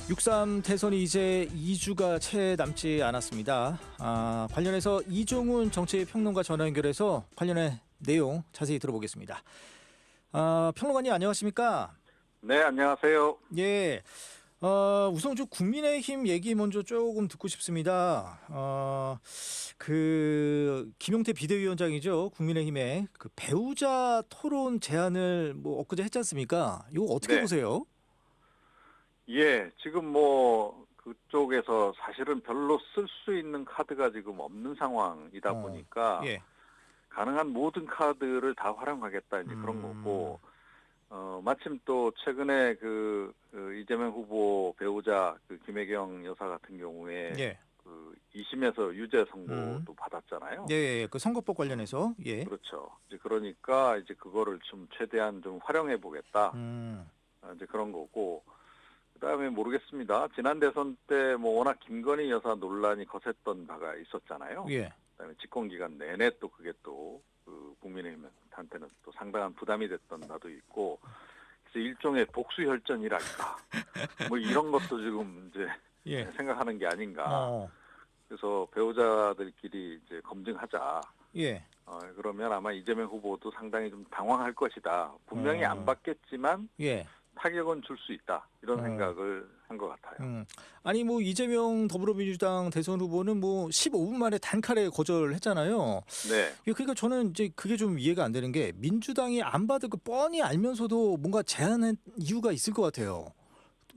6.3 대선이 이제 2주가 채 남지 않았습니다. 관련해서 이종훈 정치평론가 전화 연결해서 관련의 내용 자세히 들어보겠습니다. 평론가님 안녕하십니까? 네, 안녕하세요. 예. 우선 좀 국민의힘 얘기 먼저 조금 듣고 싶습니다. 김용태 비대위원장이죠. 국민의힘의 그 배우자 토론 제안을 엊그제 했지 않습니까? 이거 어떻게 네. 보세요? 예, 지금 그쪽에서 사실은 별로 쓸 수 있는 카드가 지금 없는 상황이다 보니까 예. 가능한 모든 카드를 다 활용하겠다 이제 그런 거고, 마침 또 최근에 이재명 후보 배우자 김혜경 여사 같은 경우에 예. 2심에서 유죄 선고도 받았잖아요. 예, 그 선거법 관련해서 예. 그렇죠. 이제 그러니까 이제 그거를 좀 최대한 좀 활용해 보겠다. 이제 그런 거고. 그다음에 모르겠습니다. 지난 대선 때 워낙 김건희 여사 논란이 거셌던 바가 있었잖아요. 예. 그다음에 집권 기간 내내 또 그게 또 국민의힘한테는 또 상당한 부담이 됐던 바도 있고, 그래서 일종의 복수 혈전이랄까, 이런 것도 지금 이제 예. 생각하는 게 아닌가. 그래서 배우자들끼리 이제 검증하자. 예. 그러면 아마 이재명 후보도 상당히 좀 당황할 것이다. 분명히 안 받겠지만. 예. 타격은 줄 수 있다. 이런 생각을 한 것 같아요. 아니 이재명 더불어민주당 대선 후보는 15분 만에 단칼에 거절했잖아요. 네. 그러니까 저는 이제 그게 좀 이해가 안 되는 게 민주당이 안 받을 거 뻔히 알면서도 뭔가 제안한 이유가 있을 것 같아요.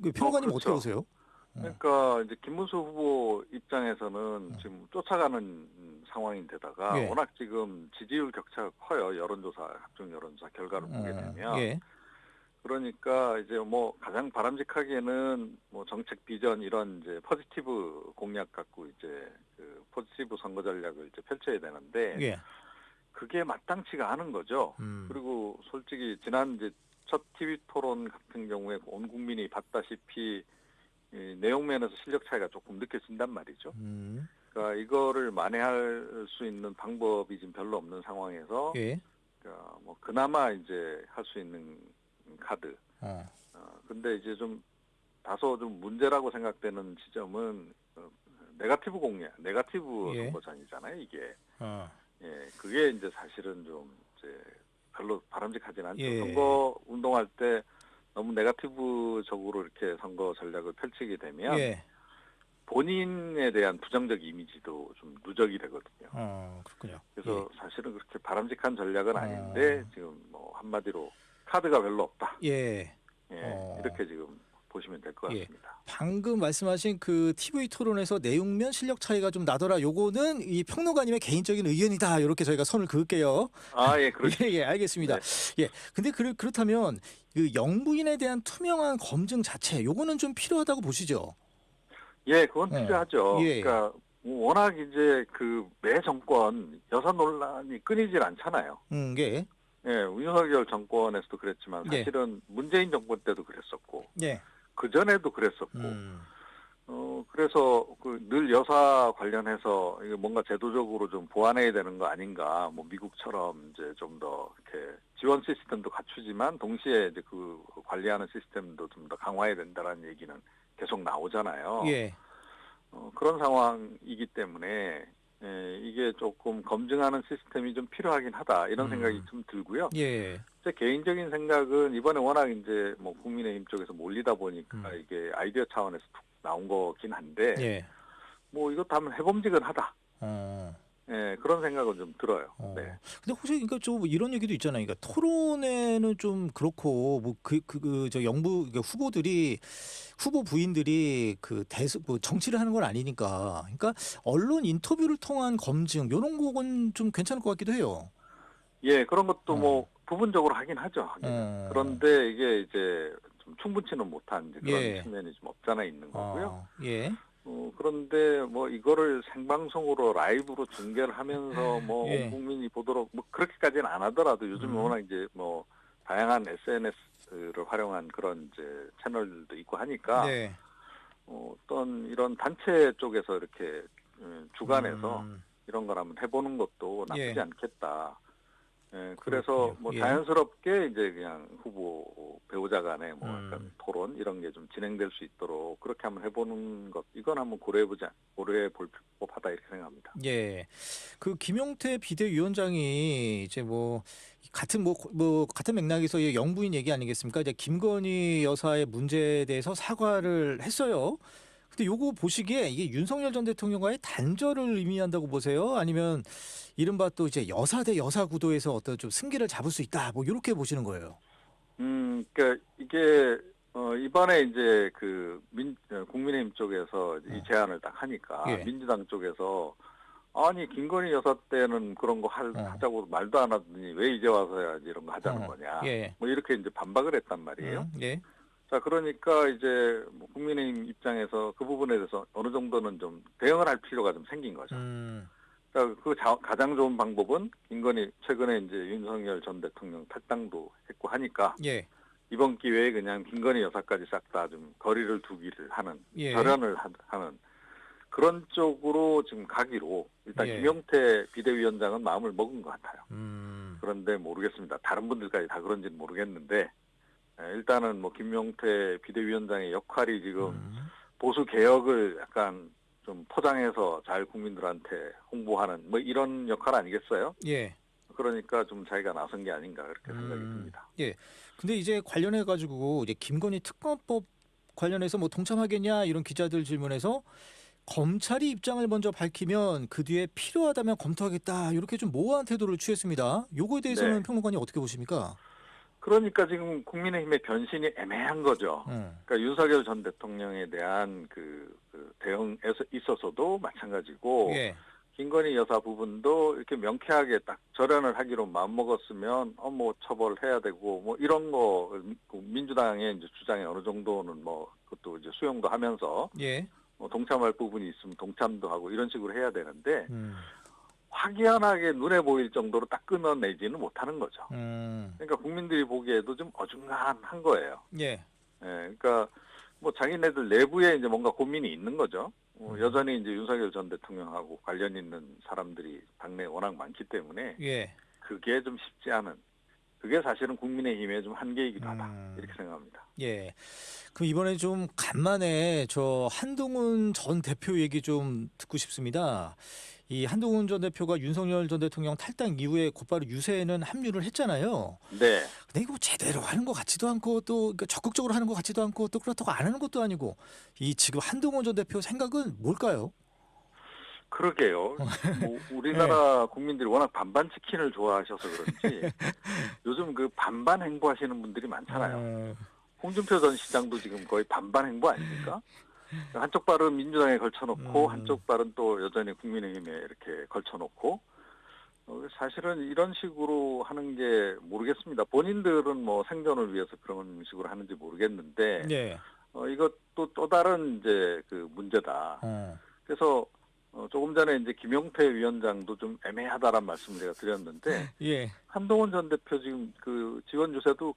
평론가님 그렇죠. 어떻게 보세요? 그러니까 이제 김문수 후보 입장에서는 지금 쫓아가는 상황인데다가 예. 워낙 지금 지지율 격차가 커요. 각종 여론조사 결과를 보게 되면. 예. 그러니까 이제 가장 바람직하게는 정책 비전 이런 이제 포지티브 공약 갖고 이제 포지티브 선거 전략을 이제 펼쳐야 되는데 예. 그게 마땅치가 않은 거죠. 그리고 솔직히 지난 이제 첫 TV 토론 같은 경우에 온 국민이 봤다시피 내용 면에서 실력 차이가 조금 느껴진단 말이죠. 그러니까 이거를 만회할 수 있는 방법이 지금 별로 없는 상황에서 예. 그러니까 그나마 이제 할 수 있는 카드. 근데 이제 좀 다소 좀 문제라고 생각되는 지점은 네거티브 선거전이잖아요, 이게. 예, 그게 이제 사실은 좀 이제 별로 바람직하진 않죠. 예. 선거 운동할 때 너무 네거티브적으로 이렇게 선거 전략을 펼치게 되면 예. 본인에 대한 부정적 이미지도 좀 누적이 되거든요. 그렇군요. 그래서 사실은 그렇게 바람직한 전략은 아닌데 지금 한마디로 카드가 별로 없다. 예. 이렇게 지금 보시면 될 것 같습니다. 방금 말씀하신 그 TV 토론에서 내용면 실력 차이가 좀 나더라. 요거는 이 평론가님의 개인적인 의견이다. 이렇게 저희가 선을 그을게요. 예, 그렇죠. 예, 알겠습니다. 네. 예. 근데 그렇다면 그 영부인에 대한 투명한 검증 자체 요거는 좀 필요하다고 보시죠? 예, 그건 필요하죠. 예. 그러니까 워낙 이제 매 정권 여사 논란이 끊이질 않잖아요. 예. 예, 윤석열 정권에서도 그랬지만 사실은 문재인 정권 때도 그랬었고, 예. 그 전에도 그랬었고, 그래서 늘 여사 관련해서 이게 뭔가 제도적으로 좀 보완해야 되는 거 아닌가, 미국처럼 이제 좀 더 이렇게 지원 시스템도 갖추지만 동시에 이제 관리하는 시스템도 좀 더 강화해야 된다라는 얘기는 계속 나오잖아요. 예. 그런 상황이기 때문에 이게 조금 검증하는 시스템이 좀 필요하긴 하다 이런 생각이 좀 들고요. 예. 제 개인적인 생각은 이번에 워낙 이제 국민의힘 쪽에서 몰리다 보니까 이게 아이디어 차원에서 툭 나온 거긴 한데 예. 이것도 한번 해봄직은하다. 예, 그런 생각은 좀 들어요. 네. 근데 혹시 그러니까 좀 이런 얘기도 있잖아요. 그러니까 토론회는 좀 그렇고 후보 부인들이 정치를 하는 건 아니니까. 그러니까 언론 인터뷰를 통한 검증 이런 거는 좀 괜찮을 것 같기도 해요. 예, 그런 것도 부분적으로 하긴 하죠. 그런데 이게 이제 좀 충분치는 못한 그런 측면이 좀 없잖아 있는 거고요. 예. 그런데 이거를 생방송으로 라이브로 중계를 하면서 온 국민이 보도록 그렇게까지는 안 하더라도 요즘 워낙 이제 다양한 SNS를 활용한 그런 이제 채널도 있고 하니까 어떤 이런 단체 쪽에서 이렇게 주관해서 이런 걸 한번 해보는 것도 나쁘지 않겠다. 예, 그래서 뭐 예. 자연스럽게 이제 그냥 후보 배우자 간에 뭐 음. 약간 토론 이런 게 좀 진행될 수 있도록 그렇게 한번 해보는 것 이건 한번 고려해 볼 법하다 이렇게 생각합니다. 예. 그 김용태 비대위원장이 이제 뭐 같은 같은 맥락에서 이 영부인 얘기 아니겠습니까? 이제 김건희 여사의 문제에 대해서 사과를 했어요. 근데 요거 보시기에 이게 윤석열 전 대통령과의 단절을 의미한다고 보세요? 아니면 이른바 또 이제 여사 대 여사 구도에서 어떤 좀 승기를 잡을 수 있다. 뭐 이렇게 보시는 거예요. 그러니까 이게 이번에 이제 국민의힘 쪽에서 이 제안을 딱 하니까 예. 민주당 쪽에서 아니 김건희 여사 때는 그런 거 하자고 말도 안 하더니 왜 이제 와서야 이런 거 하자는 거냐. 예. 뭐 이렇게 이제 반박을 했단 말이에요. 예. 자, 그러니까 이제 뭐 국민의힘 입장에서 그 부분에 대해서 어느 정도는 좀 대응을 할 필요가 좀 생긴 거죠. 자, 가장 좋은 방법은 최근에 이제 윤석열 전 대통령 탈당도 했고 하니까 예. 이번 기회에 그냥 김건희 여사까지 싹 다 좀 거리를 두기를 하는, 예. 절연을 하는 그런 쪽으로 지금 가기로 일단 예. 김용태 비대위원장은 마음을 먹은 것 같아요. 그런데 모르겠습니다. 다른 분들까지 다 그런지는 모르겠는데 일단은 뭐 김용태 비대위원장의 역할이 지금 보수 개혁을 약간 좀 포장해서 잘 국민들한테 홍보하는 뭐 이런 역할 아니겠어요? 예. 그러니까 좀 자기가 나선 게 아닌가 그렇게 생각이 듭니다. 예. 근데 이제 관련해 가지고 이제 김건희 특검법 관련해서 뭐 동참하겠냐 이런 기자들 질문에서 검찰이 입장을 먼저 밝히면 그 뒤에 필요하다면 검토하겠다 이렇게 좀 모호한 태도를 취했습니다. 요거에 대해서는 네. 평론가님 어떻게 보십니까? 그러니까 지금 국민의힘의 변신이 애매한 거죠. 그러니까 윤석열 전 대통령에 대한 그 대응에서 있어서도 마찬가지고 예. 김건희 여사 부분도 이렇게 명쾌하게 딱 절연을 하기로 마음먹었으면 뭐 처벌해야 되고 뭐 이런 거 민주당의 이제 주장에 어느 정도는 뭐 그것도 이제 수용도 하면서 예. 뭐 동참할 부분이 있으면 동참도 하고 이런 식으로 해야 되는데 확연하게 눈에 보일 정도로 딱 끊어내지는 못하는 거죠. 그러니까 국민들이 보기에도 좀 어중간한 거예요. 예. 그러니까 뭐 자기네들 내부에 이제 뭔가 고민이 있는 거죠. 여전히 이제 윤석열 전 대통령하고 관련 있는 사람들이 당내에 워낙 많기 때문에 예. 그게 좀 쉽지 않은 그게 사실은 국민의힘의 좀 한계이기도 하다 이렇게 생각합니다. 예. 그럼 이번에 좀 간만에 저 한동훈 전 대표 얘기 좀 듣고 싶습니다. 이 한동훈 전 대표가 윤석열 전 대통령 탈당 이후에 곧바로 유세에는 합류를 했잖아요. 네. 근데 이거 제대로 하는 것 같지도 않고 또 그러니까 적극적으로 하는 것 같지도 않고 또 그렇다고 안 하는 것도 아니고 이 지금 한동훈 전 대표 생각은 뭘까요? 그러게요. 뭐 우리나라 국민들이 워낙 반반 치킨을 좋아하셔서 그런지 요즘 그 반반 행보하시는 분들이 많잖아요. 홍준표 전 시장도 지금 거의 반반 행보 아닙니까? 한쪽 발은 민주당에 걸쳐놓고 한쪽 발은 또 여전히 국민의힘에 이렇게 걸쳐놓고 사실은 이런 식으로 하는 게 모르겠습니다. 본인들은 뭐 생존을 위해서 그런 식으로 하는지 모르겠는데 예. 이것도 또 다른 이제 그 문제다. 그래서 조금 전에 이제 김용태 위원장도 좀 애매하다란 말씀을 제가 드렸는데 예. 한동훈 전 대표 지금 그 지원 유세도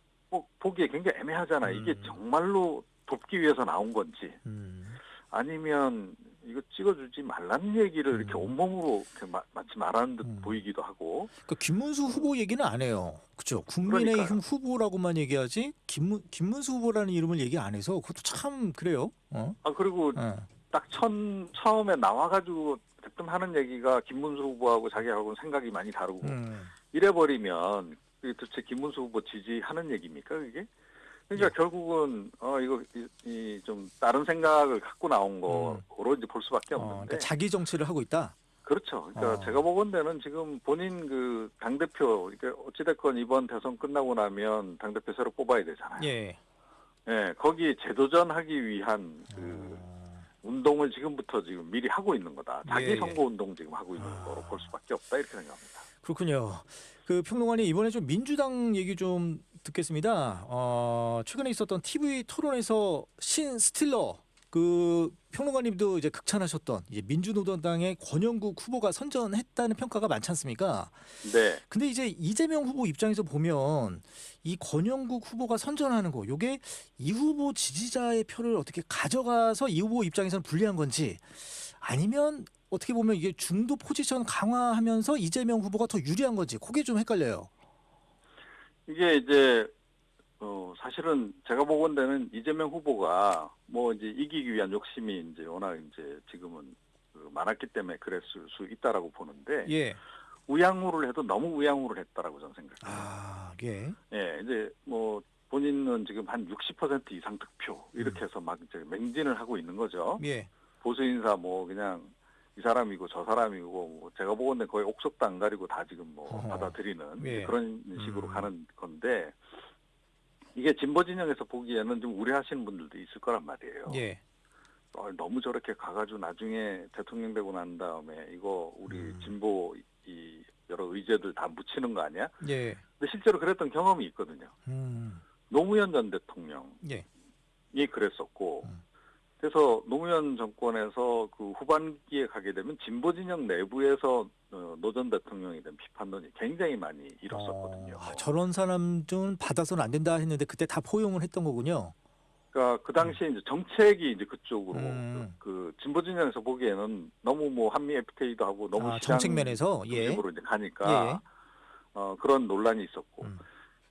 보기에 굉장히 애매하잖아. 이게 정말로 돕기 위해서 나온 건지 아니면 이거 찍어주지 말라는 얘기를 이렇게 온몸으로 이렇게 마치 말하는 듯 보이기도 하고. 그 김문수 후보 얘기는 안 해요. 그렇죠. 국민의힘 그러니까요. 후보라고만 얘기하지 김문수 후보라는 이름을 얘기 안 해서 그것도 참 그래요. 그리고 딱 처음에 나와가지고 대뜸 하는 얘기가 김문수 후보하고 자기하고는 생각이 많이 다르고 이래버리면 그게 도대체 김문수 후보 지지하는 얘기입니까 그게? 그러니까 결국은 이거 좀 다른 생각을 갖고 나온 거로 이제 볼 수밖에 없는데. 그러니까 자기 정치를 하고 있다. 그렇죠. 그러니까 제가 보건대는 지금 본인 그 당대표, 그러니까 어찌됐건 이번 대선 끝나고 나면 당대표 새로 뽑아야 되잖아요. 예. 예, 거기에 재도전하기 위한 그 운동을 지금부터 지금 미리 하고 있는 거다. 자기 선거 운동 지금 하고 있는 거로 볼 수밖에 없다 이렇게 생각합니다. 그렇군요. 그 평론가님 이번에 좀 민주당 얘기 좀 듣겠습니다. 최근에 있었던 TV 토론에서 신 스틸러 그 평론가님도 이제 극찬하셨던 이제 민주노동당의 권영국 후보가 선전했다는 평가가 많지 않습니까? 네. 근데 이제 이재명 후보 입장에서 보면 이 권영국 후보가 선전하는 거, 요게 이 후보 지지자의 표를 어떻게 가져가서 이 후보 입장에서는 불리한 건지 아니면 어떻게 보면 이게 중도 포지션 강화하면서 이재명 후보가 더 유리한 건지 그게 좀 헷갈려요. 이게 이제 사실은 제가 보건대는 이재명 후보가 뭐 이제 이기기 위한 욕심이 이제 워낙 이제 지금은 많았기 때문에 그랬을 수 있다라고 보는데 예. 우양우를 해도 너무 우양우를 했다라고 저는 생각해요. 아, 예. 예, 이제 뭐 본인은 지금 한 60% 이상 득표 이렇게 해서 막 이제 맹진을 하고 있는 거죠. 예. 보수 인사 뭐 그냥 이 사람이고 저 사람이고 뭐 제가 보건대 거의 옥석도 안 가리고 다 지금 뭐 어허. 받아들이는 예. 그런 식으로 가는 건데 이게 진보 진영에서 보기에는 좀 우려하시는 분들도 있을 거란 말이에요. 예. 너무 저렇게 가가지고 나중에 대통령 되고 난 다음에 이거 우리 진보 이 여러 의제들 다 묻히는 거 아니야? 예. 근데 실제로 그랬던 경험이 있거든요. 노무현 전 대통령이 예. 그랬었고, 그래서 노무현 정권에서 그 후반기에 가게 되면 진보 진영 내부에서 노 전 대통령에 대한 비판론이 굉장히 많이 일었었거든요. 저런 사람들은 받아서는 안 된다 했는데 그때 다 포용을 했던 거군요. 그러니까 그 당시에 이제 정책이 이제 그쪽으로 그 진보 진영에서 보기에는 너무 뭐 한미 FTA도 하고 너무 시장 정책 면에서 중심으로 이제 가니까 그런 논란이 있었고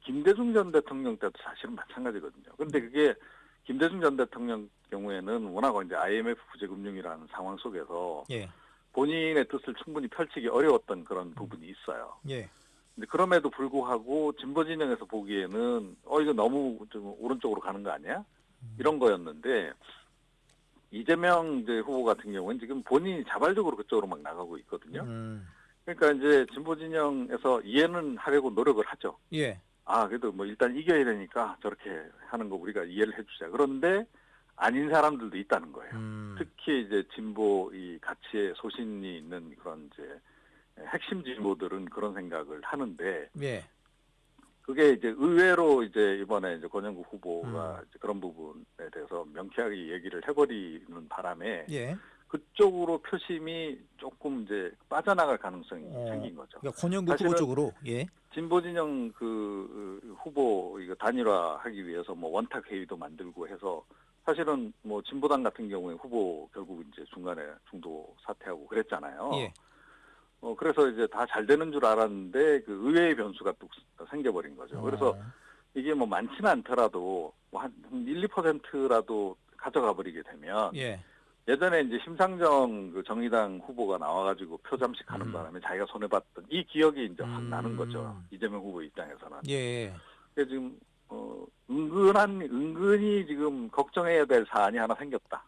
김대중 전 대통령 때도 사실은 마찬가지거든요. 그런데 그게 김대중 전 대통령 경우에는 워낙 이제 IMF 구제금융이라는 상황 속에서 본인의 뜻을 충분히 펼치기 어려웠던 그런 부분이 있어요. 근데 그럼에도 불구하고 진보 진영에서 보기에는 이거 너무 좀 오른쪽으로 가는 거 아니야? 이런 거였는데 이재명 이제 후보 같은 경우는 지금 본인이 자발적으로 그쪽으로 막 나가고 있거든요. 그러니까 이제 진보 진영에서 이해는 하려고 노력을 하죠. 그래도 뭐 일단 이겨야 되니까 저렇게 하는 거 우리가 이해를 해주자. 그런데 아닌 사람들도 있다는 거예요. 특히 이제 진보 이 가치에 소신이 있는 그런 이제 핵심 진보들은 그런 생각을 하는데 그게 이제 의외로 이제 이번에 이제 권영국 후보가 이제 그런 부분에 대해서 명쾌하게 얘기를 해버리는 바람에 그쪽으로 표심이 조금 이제 빠져나갈 가능성이 생긴 거죠. 그러니까 권영국 후보 쪽으로. 진보 진영 그 후보 이거 단일화하기 위해서 뭐 원탁 회의도 만들고 해서 사실은 뭐 진보당 같은 경우에 후보 결국 이제 중간에 중도 사퇴하고 그랬잖아요. 그래서 이제 다 잘 되는 줄 알았는데 그 의외의 변수가 또 생겨버린 거죠. 그래서 이게 뭐 많지는 않더라도 뭐한 1, 2%라도 가져가 버리게 되면 예전에 이제 심상정 그 정의당 후보가 나와가지고 표 잠식하는 바람에 자기가 손해봤던 이 기억이 이제 확 나는 거죠. 이재명 후보 입장에서는. 그래서 지금 은근히 지금 걱정해야 될 사안이 하나 생겼다.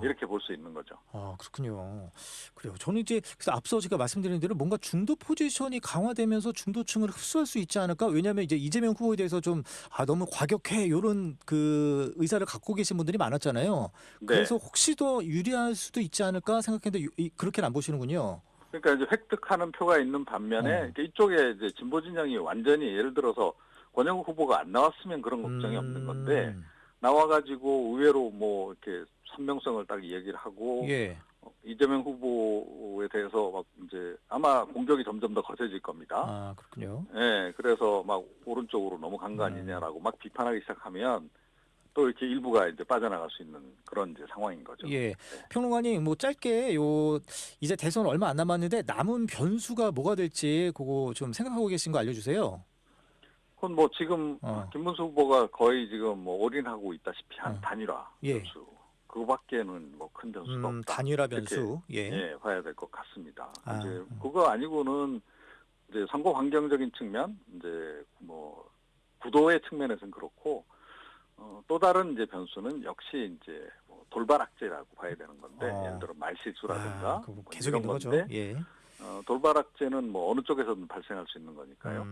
이렇게 볼 수 있는 거죠. 그렇군요. 그래요. 저는 이제 그래서 앞서 제가 말씀드린 대로 뭔가 중도 포지션이 강화되면서 중도층을 흡수할 수 있지 않을까? 왜냐하면 이제 이재명 후보에 대해서 좀 너무 과격해 이런 그 의사를 갖고 계신 분들이 많았잖아요. 그래서 혹시 더 유리할 수도 있지 않을까 생각했는데 그렇게는 안 보시는군요. 그러니까 이제 획득하는 표가 있는 반면에 이쪽에 이제 진보 진영이 완전히 예를 들어서 권영국 후보가 안 나왔으면 그런 걱정이 없는 건데 나와가지고 의외로 뭐 이렇게 선명성을 딱 얘기를 하고 이재명 후보에 대해서 막 이제 아마 공격이 점점 더 거세질 겁니다. 그렇군요. 그래서 막 오른쪽으로 넘어간 거 아니냐라고 막 비판하기 시작하면 또 이렇게 일부가 이제 빠져나갈 수 있는 그런 이제 상황인 거죠. 평론가님 뭐 짧게 이제 대선 얼마 안 남았는데 남은 변수가 뭐가 될지 그거 좀 생각하고 계신 거 알려주세요. 그건 뭐 지금 김문수 후보가 거의 지금 뭐 올인하고 있다시피 한 단일화 변수 그거밖에는 뭐 큰 변수가 없다. 단일화 변수 봐야 될 것 같습니다. 이제 그거 아니고는 이제 선거 환경적인 측면 이제 뭐 구도의 측면에서는 그렇고 또 다른 이제 변수는 역시 이제 뭐 돌발 악재라고 봐야 되는 건데 예를 들어 말실수라든가 계속 있는 거죠. 돌발 악재는 뭐 어느 쪽에서든 발생할 수 있는 거니까요.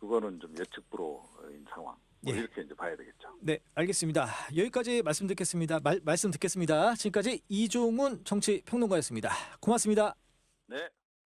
그거는 좀 예측 불허인 상황. 이렇게 이제 봐야 되겠죠. 네, 알겠습니다. 여기까지 말씀 듣겠습니다. 말씀 듣겠습니다. 지금까지 이종훈 정치평론가였습니다. 고맙습니다. 네.